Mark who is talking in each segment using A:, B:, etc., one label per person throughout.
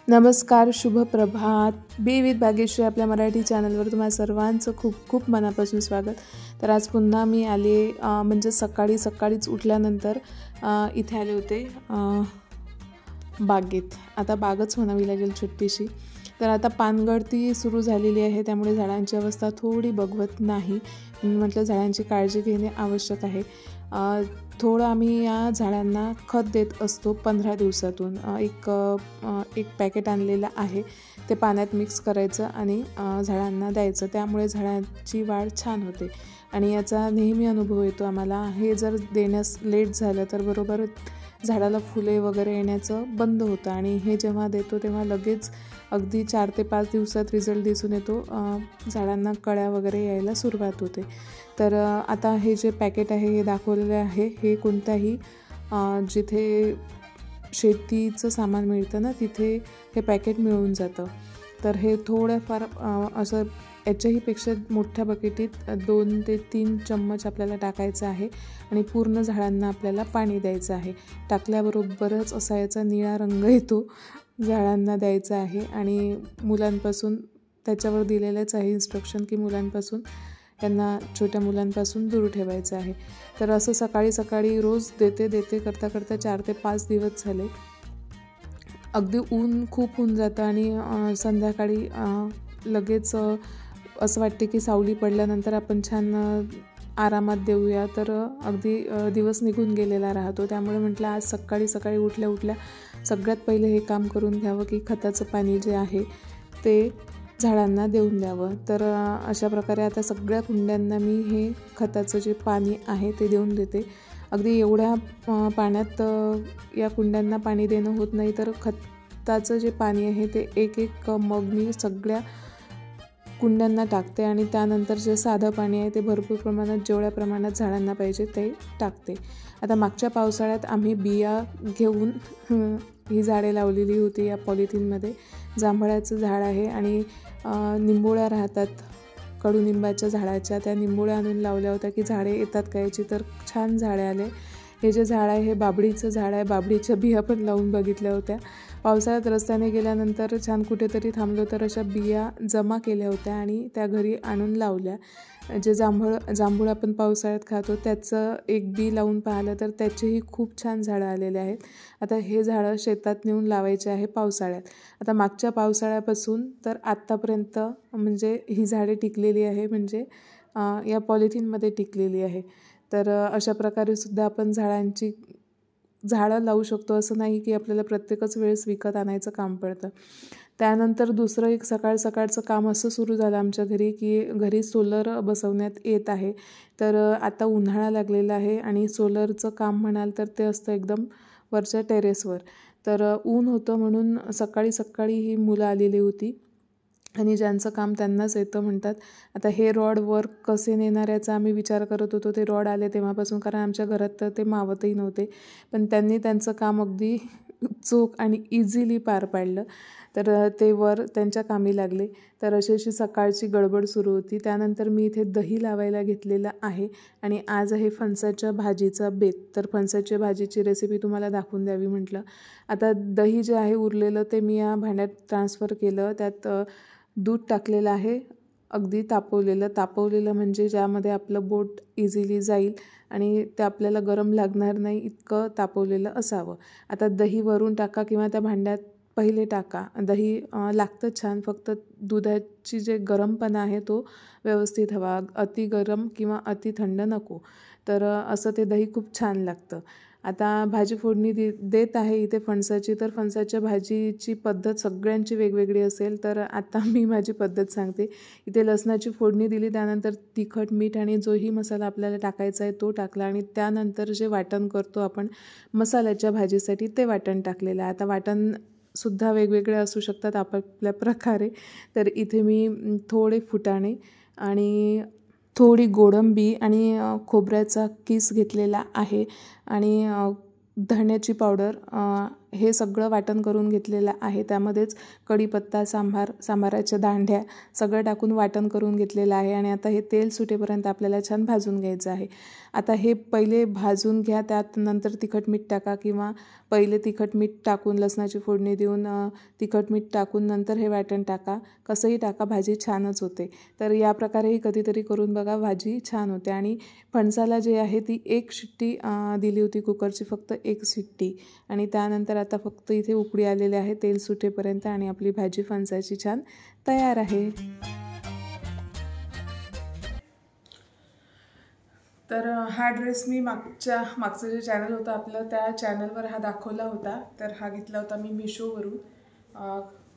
A: नमस्कार, शुभ प्रभात. बी विथ भाग्यश्री आपल्या मराठी चॅनलवर तुम्हा सर्वांचं खूप खूप मनापासून स्वागत. तर आज पुन्हा मी आले म्हणजे सकाळीच उठल्यानंतर इथे आले होते बागेत. आता बागच म्हणावी लागेल छोटीशी. तर आता पानगळती सुरू झालेली आहे, त्यामुळे झाडांची अवस्था थोडी बघवत नाही. म्हटलं झाडांची काळजी घेणे आवश्यक आहे. थोडं आम्ही या झाडांना खत देत असतो 15 दिवसातून. एक पॅकेट आणलेलं आहे, ते पाण्यात मिक्स करायचं आणि झाडांना द्यायचं. त्यामुळे झाडांची वाढ छान होते आणि याचा नेहमी अनुभव येतो आम्हाला. हे जर देण्यास लेट झालं तर बरोबर झाडाला फुले वगैरे येण्याचं बंद होतं आणि हे जेव्हा देतो तेव्हा लगेच अगदी 4 ते 5 दिवसात रिझल्ट दिसून येतो. झाडांना कळ्या वगैरे यायला सुरुवात होते. तर आता हे जे पॅकेट आहे हे दाखवलेलं आहे. हे कोणत्याही जिथे शेतीचं सामान मिळतं ना, तिथे हे पॅकेट मिळून जातं. तर हे थोडंफार असं याच्याहीपेक्षा मोठ्या बकेटीत 2 ते 3 चम्मच आपल्याला टाकायचं आहे आणि पूर्ण झाडांना आपल्याला पाणी द्यायचं आहे. टाकल्याबरोबरच असा याचा निळा रंग येतो. झाडांना द्यायचा आहे आणि मुलांपासून त्याच्यावर दिलेलंच आहे इन्स्ट्रक्शन की त्यांना छोट्या मुलांपासून दूर ठेवायचं आहे. तर असं सकाळी रोज देते करता 4 ते 5 दिवस झाले. अगदी ऊन खूप होऊन जातं आणि संध्याकाळी लगेच असं वाटते की सावली पडल्यानंतर आपण छान आरामात देऊया. तर अगदी दिवस निघून गेलेला राहतो. त्यामुळे म्हटलं आज सकाळी उठल्या सगळ्यात पहिले हे काम करून घ्यावं की खताचं पाणी जे आहे ते झाडांना देऊन द्यावं. तर अशा प्रकारे आता सगळ्या कुंड्यांना मी हे खताचं जे पाणी आहे ते देऊन देते. अगदी एवढ्या पाण्यात या कुंड्यांना पाणी देणं होत नाही. तर खताचं जे पाणी आहे ते एक मग मी सगळ्या कुंड्यांना टाकते आणि त्यानंतर जे साधं पाणी आहे ते भरपूर प्रमाणात जेवढ्या प्रमाणात झाडांना पाहिजे ते टाकते. आता मागच्या पावसाळ्यात आम्ही बिया घेऊन ही झाडे लावलेली होती या पॉलिथिनमध्ये. जांभळाचं झाड आहे आणि निंबोळ्या राहतात कडुनिंबाच्या झाडाच्या, त्या निंबोळ्या आणून लावल्या होत्या की झाडे येतात का याची. तर छान झाडे आले. हे जे झाड आहे हे बाबडीचं झाड आहे. बाबडीच्या बिया पण लावून बघितल्या होत्या. पावसाळ्यात रस्त्याने गेल्यानंतर छान कुठेतरी थांबलो तर अशा बिया जमा केल्या होत्या आणि त्या घरी आणून लावल्या. जे जांभूळ आपण पावसाळ्यात खातो त्याचं एक बी लावून पाहिलं तर त्याचेही खूप छान झाडं आलेले आहेत. आता हे झाडं शेतात नेऊन लावायचे आहे पावसाळ्यात. आता मागच्या पावसाळ्यापासून तर आत्तापर्यंत म्हणजे ही झाडे टिकलेली आहे, म्हणजे या पॉलिथिनमध्ये टिकलेली आहे. तर अशा प्रकारे सुद्धा आपण झाडं लावू शकतो. असं नाही की आपल्याला प्रत्येकच वेळेस विकत आणायचं काम पडतं. त्यानंतर दुसरं एक सकाळचं काम असं सुरू झालं आमच्या घरी की घरी सोलर बसवण्यात येत आहे. तर आता उन्हाळा लागलेला आहे आणि सोलरचं काम म्हणाल तर ते असतं एकदम वरच्या टेरेसवर. तर ऊन होतं म्हणून सकाळी ही मुलं आलेली होती आणि ज्यांचं काम त्यांनाच येतं म्हणतात. आता हे रॉड वर कसे नेणार याचा आम्ही विचार करत होतो. ते रॉड आले तेव्हापासून, कारण आमच्या घरात तर ते मावतही नव्हते. पण त्यांनी त्यांचं काम अगदी चोख आणि इझिली पार पाडलं. तर ते वर त्यांच्या कामी लागले. तर अशी सकाळची गडबड सुरू होती. त्यानंतर मी इथे दही लावायला घेतलेलं आहे आणि आज आहे फणसाच्या भाजीचा बेत. तर फणसाच्या भाजीची रेसिपी तुम्हाला दाखवून द्यावी म्हटलं. आता दही जे आहे उरलेलं ते मी या भांड्यात ट्रान्सफर केलं. त्यात दूध टाकलेलं आहे, अगदी तापवलेलं म्हणजे ज्यामध्ये आपलं बोट इझिली जाईल आणि ते आपल्याला गरम लागणार नाही इतकं तापवलेलं असावं. आता दही वरून टाका किंवा त्या भांड्यात पहिले टाका. दही लागतं छान, फक्त दुधाची जे गरमपणा आहे तो व्यवस्थित हवा. अति गरम किंवा अति थंड नको. तर असं ते दही खूप छान लागतं. आता भाजी फोडणी देत आहे इथे फणसाची. तर फणसाच्या भाजीची पद्धत सगळ्यांची वेगवेगळी असेल, तर आता मी माझी पद्धत सांगते. इथे लसणाची फोडणी दिली, त्यानंतर तिखट, मीठ आणि जोही मसाला आपल्याला टाकायचा आहे तो टाकला आणि त्यानंतर जे वाटण करतो आपण मसाल्याच्या भाजीसाठी ते वाटण खोबरेलं आहे. आता वाटणसुद्धा वेगवेगळे असू शकतात आपापल्या प्रकारे. तर इथे मी थोडे फुटाणे आणि थोडी गोडंबी आणि खोबऱ्याचा किस घेतलेला आहे आणि धण्याची पावडर हे सगळं वाटण करून घेतलेलं आहे. त्यामध्येच कढीपत्ता, सांबाराच्या दांड्या सगळं टाकून वाटण करून घेतलेलं आहे. आणि आता हे तेल सुटेपर्यंत आपल्याला छान भाजून घ्यायचं आहे. आता हे पहिले भाजून घ्या, त्यात नंतर तिखट मीठ टाका, किंवा पहिले तिखट मीठ टाकून लसणाची फोडणी देऊन तिखट मीठ टाकून नंतर हे वाटण टाका. कसंही टाका, भाजी छानच होते. तर या प्रकारेही कधीतरी करून बघा, भाजी छान होते. आणि फणसाला जे आहे ती 1 शिट्टी दिली होती कुकरची, फक्त 1 शिट्टी. आणि त्यानंतर आता फक्त इथे उकळी आलेली आहे तेल सुटेपर्यंत, आणि आपली भाजी फणसाची छान तयार आहे. तर हा ड्रेस मी मागचं जे चॅनल होतं आपलं, त्या चॅनलवर हा दाखवला होता. तर हा घेतला होता मी मिशोवरून.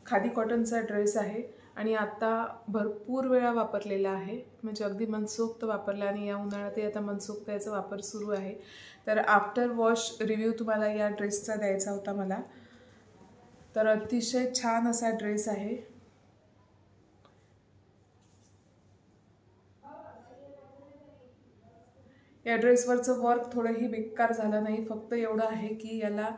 A: खादी कॉटनचा ड्रेस आहे आणि आता भरपूर वेळा वापरलेला आहे, म्हणजे अगदी मनसोक्त वापरला. आणि या उन्हाळ्यातही आता मनसोक्त याचा वापर सुरू आहे. तर आफ्टर वॉश रिव्ह्यू तुम्हाला या ड्रेसचा द्यायचा होता मला. तर अतिशय छान असा ड्रेस आहे. या ड्रेसवरचं वर्क थोडंही बेकार झालं नाही. फक्त एवढं आहे की याला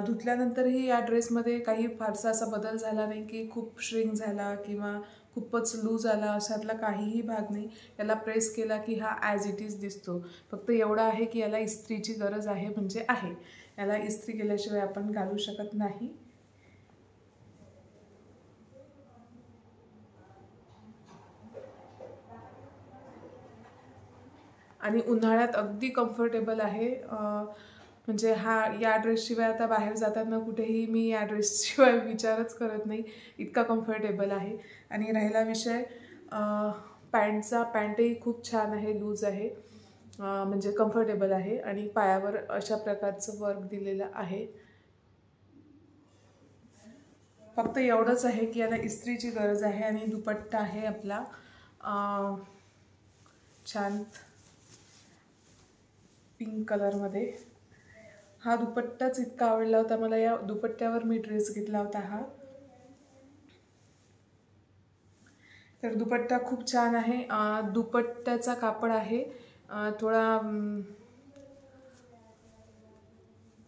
A: धुतल्यानंतरही या ड्रेसमध्ये काही फारसा असा बदल झाला नाही की खूप श्रिंक झाला किंवा खूपच लूज आला, अशातला काहीही भाग नाही. याला प्रेस केला की हा ॲज इट इज दिसतो. फक्त एवढं आहे की याला इस्त्रीची गरज आहे, म्हणजे आहे. याला इस्त्री केल्याशिवाय आपण घालू शकत नाही. आणि उन्हाळ्यात अगदी कम्फर्टेबल आहे. म्हणजे या ड्रेसशिवाय आता बाहेर जाताना कुठेही मी या ड्रेसशिवाय विचारच करत नाही, इतका कम्फर्टेबल आहे. आणि राहिला विषय पॅन्टचा, पॅन्टही खूप छान आहे, लूज आहे, म्हणजे कम्फर्टेबल आहे. आणि पायावर अशा प्रकारचं वर्क दिलेलं आहे. फक्त एवढंच आहे की याला इस्त्रीची गरज आहे. आणि दुपट्टा आहे आपला छान पिंक कलरमध्ये. हा दुपट्टाच इतका आवडला होता मला, या दुपट्ट्यावर मी ड्रेस घेतला होता हा. तर दुपट्टा खूप छान आहे. दुपट्ट्याचा कापड आहे थोडा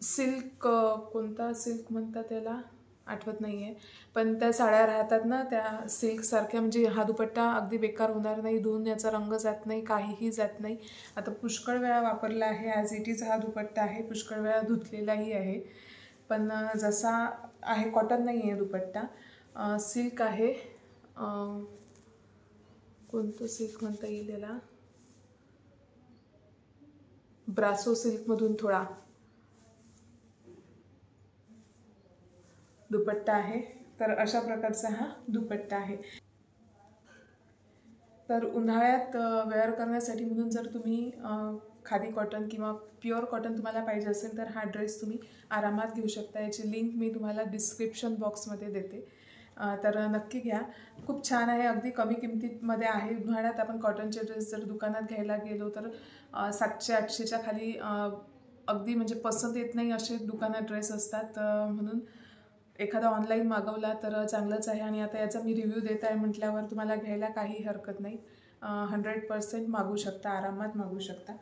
A: सिल्क, कोणता सिल्क म्हणतात त्याला आठवत नाही आहे, पण त्या साड्या राहतात ना त्या सिल्कसारख्या. म्हणजे हा दुपट्टा अगदी बेकार होणार नाही, धुवून याचा रंग जात नाही, काहीही जात नाही. आता पुष्कळ वेळा वापरला आहे, ॲज इट इज हा दुपट्टा आहे. पुष्कळ वेळा धुतलेलाही आहे, पण जसा आहे कॉटन नाही आहे दुपट्टा, सिल्क आहे. कोणतं सिल्क म्हणता येईल याला, ब्रासो सिल्कमधून थोडा दुपट्टा आहे. तर अशा प्रकारचा हा दुपट्टा आहे. तर उन्हाळ्यात वेअर करण्यासाठी म्हणून जर तुम्ही खादी कॉटन किंवा प्युअर कॉटन तुम्हाला पाहिजे असेल तर हा ड्रेस तुम्ही आरामात घेऊ शकता. याची लिंक मी तुम्हाला डिस्क्रिप्शन बॉक्समध्ये देते, तर नक्की घ्या. खूप छान आहे, अगदी कमी किमतीमध्ये आहे. उन्हाळ्यात आपण कॉटनचे ड्रेस जर दुकानात घ्यायला गेलो तर 700-800च्या खाली अगदी म्हणजे पसंत येत नाही असे दुकानात ड्रेस असतात. म्हणून एखादा ऑनलाईन मागवला तर चांगलंच आहे. आणि आता याचा मी रिव्ह्यू देत आहे म्हटल्यावर तुम्हाला घ्यायला काही हरकत नाही. 100% मागू शकता, आरामात मागू शकता.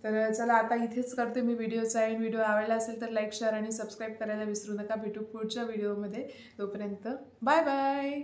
A: तर चला आता इथेच करते मी व्हिडिओचा एंड. व्हिडिओ आवडला असेल तर लाईक, शेअर आणि सबस्क्राईब करायला विसरू नका. भेटू पुढच्या व्हिडिओमध्ये. तोपर्यंत बाय बाय.